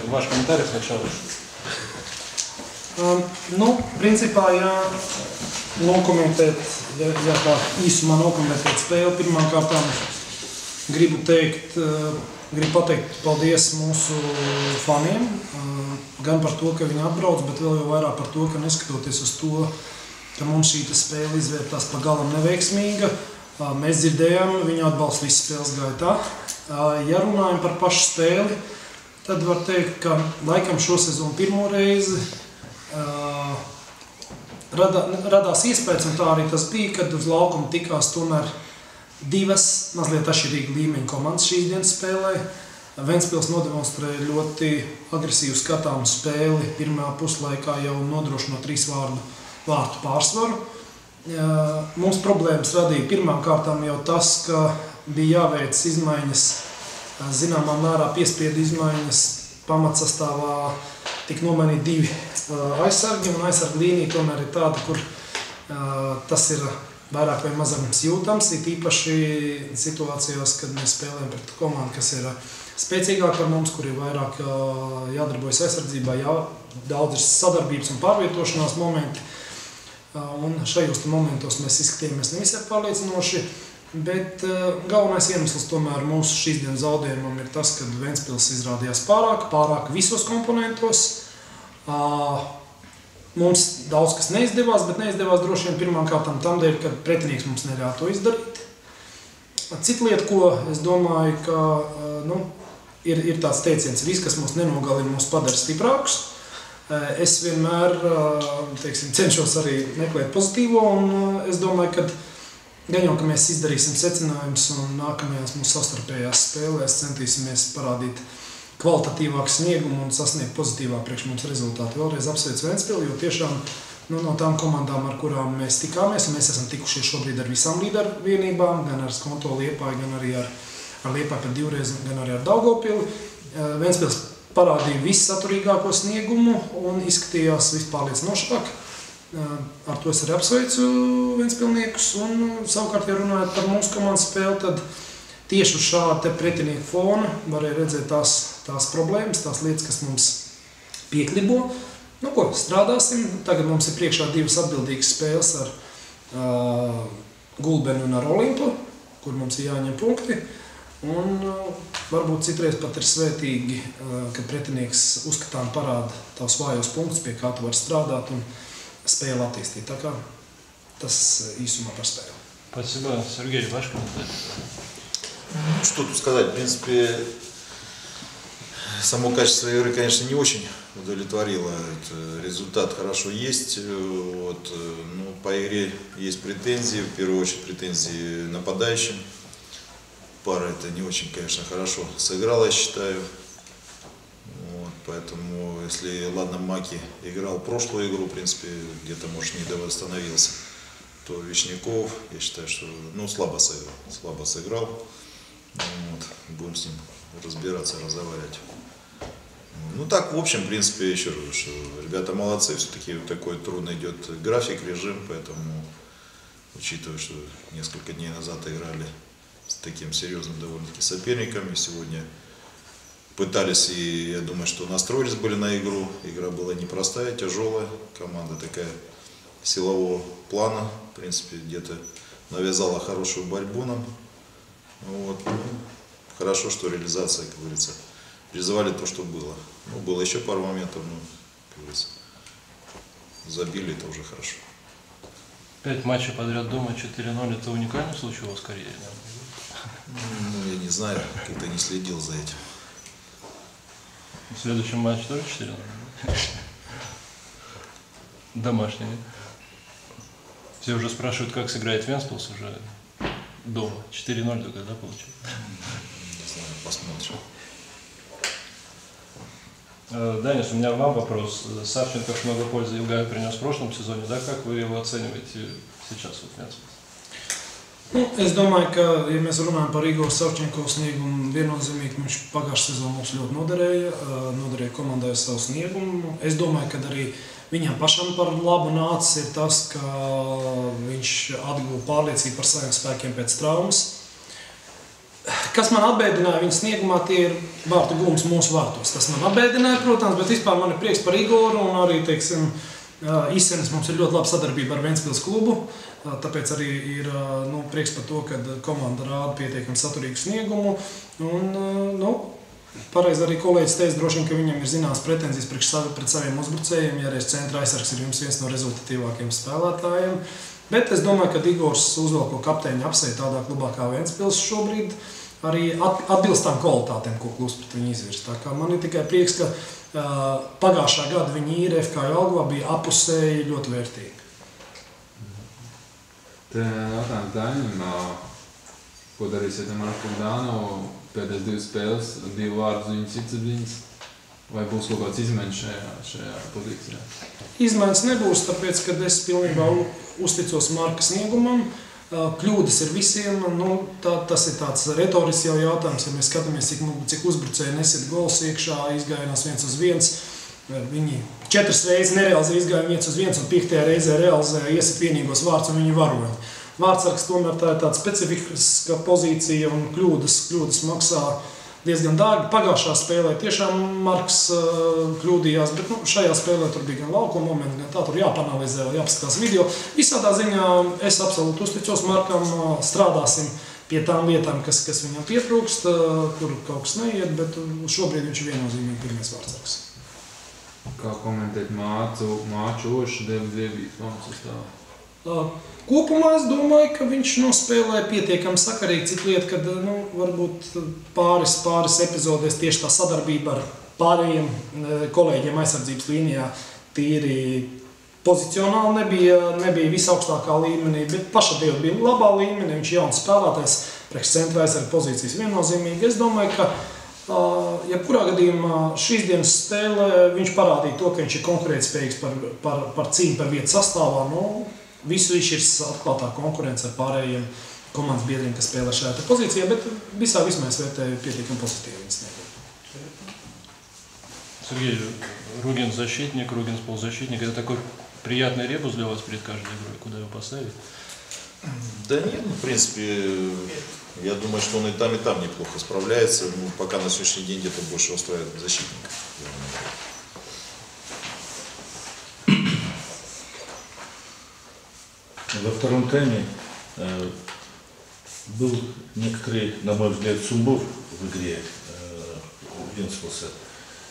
ваш комментарий сначала. Principā, ja tā īsumā nokomentēt spēli, pirmkārtām gribu pateikt paldies mūsu faniem, gan par to, ka viņi atbrauc, bet vēl jau vairāk par to, ka neskatoties uz to, ka mums šī spēle izvērtās pa galam neveiksmīga, mēs dzirdējām viņu atbalstu visas spēles gaitā. Ja runājam par pašu spēli, tad var teikt, ka laikam šo sezonu pirmo reizi radās iespējas, un tā arī tas bija, kad uz laukuma tikās tomēr divas mazliet atšķirīga līmeņa komandas šīs dienas spēlē. Ventspils nodemonstrēja ļoti agresīvu skatāmu spēli, pirmā puslaikā jau nodrošinot 3 vārtu pārsvaru. Mums problēmas radīja pirmām kārtām jau tas, ka bija jāveic izmaiņas, zināmā mērā piespiedu izmaiņas, pamatsastāvā tika nomainīti 2 aizsargi, un aizsarga līnija tomēr ir tāda, kur tas ir vairāk vai mazāk jūtams, it īpaši situācijās, kad mēs spēlējam pret komandu, kas ir spēcīgāk par mums, kur ir vairāk jādarbojas aizsardzībā, daudz ir sadarbības un pārvietošanās momenti, un šajos momentos mēs izskatījāmies nevisai pārliecinoši, bet galvenais iemesls tomēr mūsu šīs dienas zaudējumam ir tas, ka Ventspils izrādījās pārāk visos komponentos. Mums daudz kas neizdevās, bet neizdevās droši vien pirmām kārtām tam dēļ, ka pretinieks mums neļāva to izdarīt. Cita lieta, ko es domāju, ka ir tāds teiciens, viss, kas mūs nenogalina, mūs padara stiprākus. Es vienmēr cenšos arī meklēt pozitīvo, un es domāju, ka gan jau, ka mēs izdarīsim secinājumus un nākamajās mūsu savstarpējās spēlēs centīsimies parādīt kvalitatīvāku sniegumu un sasniegt pozitīvāk priekš mums rezultātu. Vēlreiz apsveicu Ventspili, jo tiešām no tām komandām, ar kurām mēs tikāmies, un mēs esam tikušies šobrīd ar visām līderu vienībām, gan ar Skonto Liepāju, gan arī ar Liepāju pēc 2 reizes, gan arī ar Daugavpili. Ventspils parādīja vissaturīgāko sniegumu un izskatījās vispārliecinošāk. Ar to es arī apsveicu Ventspilniekus, un savukārt, ja runājot par mūsu komandas spēli, tad tieši uz šāda pretinieku fona varēja redzēt tās problēmas, tās lietas, kas mums pieklibo. Strādāsim. Tagad mums ir priekšā 2 atbildīgas spēles ar Gulbeni un ar Olimpu, kur mums ir jāņem punkti. Un varbūt citreiz pat ir svētīgi, ka pretinieks uzskatām parāda tavs vājos punktus, pie kā tu vari strādāt un spēli attīstīt. Tā kā tas īsumā par спасибо. Спасибо. Сергей, ваш комментарий. Что тут сказать? В принципе, само качество игры, конечно, не очень удовлетворило. Результат хорошо есть. По игре есть претензии, в первую очередь претензии нападающим. Пара это не очень, конечно, хорошо сыграла, я считаю. Поэтому, если ладно, Маки играл прошлую игру, в принципе, где-то, может, не восстановился, то Вишняков, я считаю, что слабо сыграл. Будем с ним разбираться, разговаривать. Так, в общем, в принципе, еще раз, что ребята молодцы, все-таки такой трудно идет график, режим, поэтому, учитывая, что несколько дней назад играли с таким серьезным довольно-таки соперником, и сегодня пытались, и я думаю, что настроились были на игру. Игра была непростая, тяжелая, команда такая силового плана, в принципе, где-то навязала хорошую борьбу нам. Хорошо, что реализация, как говорится, реализовали то, что было. Было еще пару моментов, как говорится, забили, это уже хорошо. 5 матчей подряд дома, 4-0, это уникальный случай у вас в карьере? Я не знаю, как-то не следил за этим. В следующем матче тоже 4-0? Домашний. Все уже спрашивают, как сыграет Вентспилс уже дома. 4-0 только, да, получилось? Не знаю, посмотрим. Данис, у меня вам вопрос. Савченко много пользы Илгаю принес в прошлом сезоне, да? Как вы его оцениваете сейчас в Вентспилсе? Es domāju, ka, ja mēs runājam par Igoru Savčenko sniegumu, viennozīmīgi viņš pagājušā sezonā mums ļoti noderēja komandai savu sniegumu. Es domāju, ka arī viņam pašam par labu nācis ir tas, ka viņš atguva pārliecību par saviem spēkiem pēc traumas. Kas man atbēdināja viņa sniegumā, tie ir vārtu gūms mūsu vārtos. Tas man atbēdināja, protams, bet vispār man ir prieks par Igoru un arī, teiksim, Isenis mums ir ļoti laba sadarbība ar Ventspils klubu, tāpēc arī ir prieks par to, ka komanda rāda pietiekami saturīgu sniegumu. Un, pareizi arī kolēģis teica, droši vien, ka viņam ir zināmas pretenzijas pret saviem uzbrucējiem, ja reiz centra aizsargs ir jums viens no rezultatīvākajiem spēlētājiem. Bet es domāju, ka Igors uzvelko kapteiņu apseju tādā klubā kā Ventspils šobrīd arī atbilst tām kvalitātēm, ko klubs pret viņu izvirs. Tā kā man ir tikai prieks, ka pagājušā gada viņa īre FK Jelgavā bija apusēji ļoti vērtīgi. Te jautājums Daņam, ko darīsiet ar Marku Dānovu? Pēdējās 2 spēles, 2 vārdus viņas citsapziņas, vai būs kaut kāds izmaiņas šajā pozīcijā? Izmaiņas nebūs, tāpēc, ka es pilnībā uzticos Marka sniegumam. Kļūdas ir visiem, tas ir tāds retorisks jau jautājums, ja mēs skatāmies, cik uzbrucēji nesit gols iekšā, izgājienās 1-1. Viņi 4 reizes nerealizē izgājienu 1-1 un 5. reizē realizē iesit vienīgos vārds un viņi varoņi. Vārdsargs tomēr tā ir tāda specifiska pozīcija un kļūdas maksā diezgan dārgi. Pagājušā spēlē tiešām Marks kļūdījās, bet šajā spēlē tur bija gan laukuma momenti, gan tā tur jāpanalizē, jāpaskatās video. Visādā ziņā es absolūti uzticos Markam, strādāsim pie tām lietām, kas viņam pietrūkst, kur kaut kas neiet, bet šobrīd viņš ir viennozīmīgi pirmais vārdsargs. Kā komentēt Māču Ošu debijas komandas sastāvā? Kopumā es domāju, ka viņš nospēlē pietiekami sakarīgi, cik lieta, kad varbūt pāris epizodēs tieši tā sadarbība ar pārējiem kolēģiem aizsardzības līnijā tīri pozicionāli nebija visaugstākā līmenī, bet pašadība bija labā līmenī, viņš ir jauns spēlētājs, priekš centra aizsarga pozīcijas viennozīmīgi. Es domāju, ka jebkurā gadījumā šīs dienas spēlē viņš parādīja to, ka viņš ir konkurētspējīgs par cīņu par vietu sastāvā. Visu izšķirs atklātā konkurence ar pārējiem komandas biedriem, kas spēlē šajā pozīcijā, bet visā vismā es vērtēju pietiekami pozitīvi viņas sniegumu. Сергей, Ругин защитник, Ругин полузащитник. Это такой приятный ребус для вас перед каждой игрой, куда его поставить? Да нет, в принципе, я думаю, что он и там неплохо справляется. Пока на сегодняшний день где-то больше устраивает защитника. Во втором тайме был некоторый, на мой взгляд, сумбур в игре Вентспилса.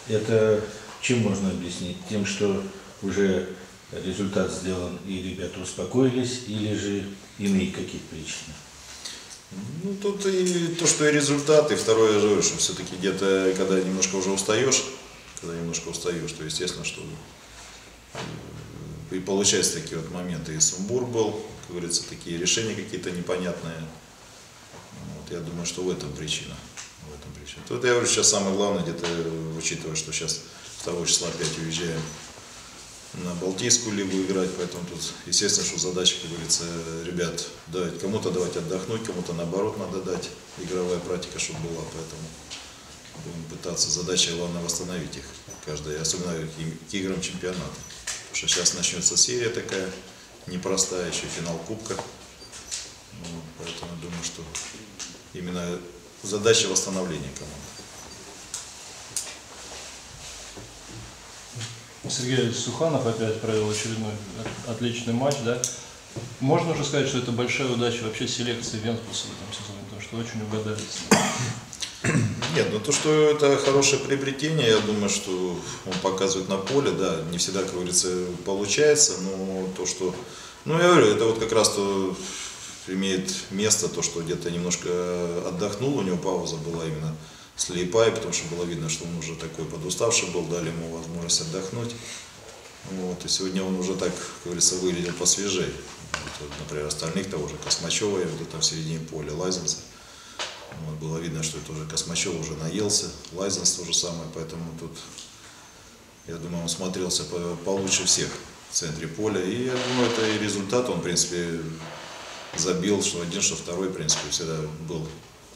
Это чем можно объяснить? Тем, что уже результат сделан и ребята успокоились, или же иные какие-то причины? Тут и то, что и результат, и второе, я говорю, что все-таки где-то, когда немножко уже устаешь, то естественно, что и получаются такие вот моменты. И сумбур был, как говорится, такие решения какие-то непонятные. Я думаю, что в этом причина. Тут я говорю, сейчас самое главное, где-то учитывая, что сейчас 2 числа опять уезжаем на Балтийскую лигу играть, поэтому тут естественно, что задача, как говорится, ребят, кому-то давать отдохнуть, кому-то наоборот надо дать игровая практика, чтобы была, поэтому будем пытаться, задача главное восстановить их, особенно к играм чемпионата. Потому что сейчас начнется серия такая непростая, еще финал Кубка. Поэтому думаю, что именно задача восстановления команды. Сергей Суханов опять провел очередной отличный матч, да? Можно уже сказать, что это большая удача вообще селекции Вентспилса в этом сезоне, потому что очень угадали. Нет, то, что это хорошее приобретение, я думаю, что он показывает на поле, да, не всегда, как говорится, получается, но то, что, я говорю, это вот как раз то имеет место, то, что где-то немножко отдохнул, у него пауза была именно с Лиепаем, потому что было видно, что он уже такой подуставший был, дали ему возможность отдохнуть. И сегодня он уже так, как говорится, выглядел посвежее. Например, остальных того же Космачева, где-то в середине поля, Лайзенса. Было видно, что это уже Космачев уже наелся, Лайзенс то же самое, поэтому тут, я думаю, он смотрелся получше всех в центре поля. И я думаю, это и результат, он, в принципе, забил, что один, что второй, в принципе, всегда был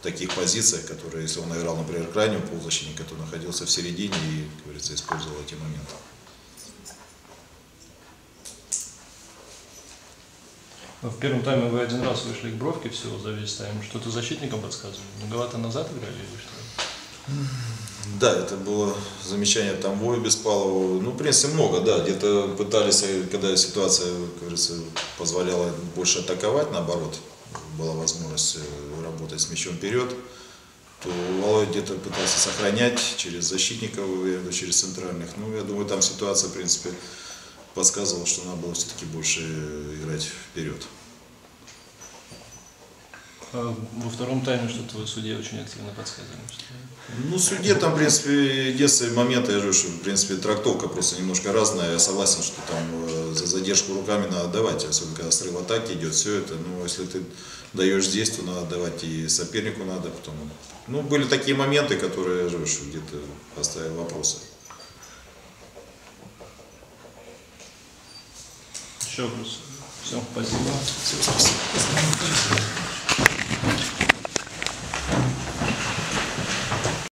в таких позициях, которые, если он играл, например, крайнего полузащитника, то находился в середине и, как говорится, использовал эти моменты. В первом тайме вы один раз вышли к бровке всего за весь тайм. Что-то защитникам подсказывали? Многовато назад играли или что? Да, это было замечание там Вовы Беспалова. Ну, в принципе, много, да. Где-то пытались, когда ситуация, как говорится, позволяла больше атаковать, наоборот, была возможность работать с мячом вперед, то Володя где-то пытался сохранять через защитников, через центральных. Ну, я думаю, там ситуация, в принципе, подсказывала, что надо было все-таки больше играть вперед. А во втором тайме что-то вы судье очень активно подсказывали. Ну, судье там, в принципе, единственный момент, я говорю, что, в принципе, трактовка просто немножко разная. Я согласен, что там за задержку руками надо давать, особенно когда срыв атаки идет, все это. Ну, если ты даешь здесь, то надо давать и сопернику надо потом. Ну, были такие моменты, которые, я говорю, что где-то поставил вопросы. Еще вопрос. Все, спасибо. Все, спасибо.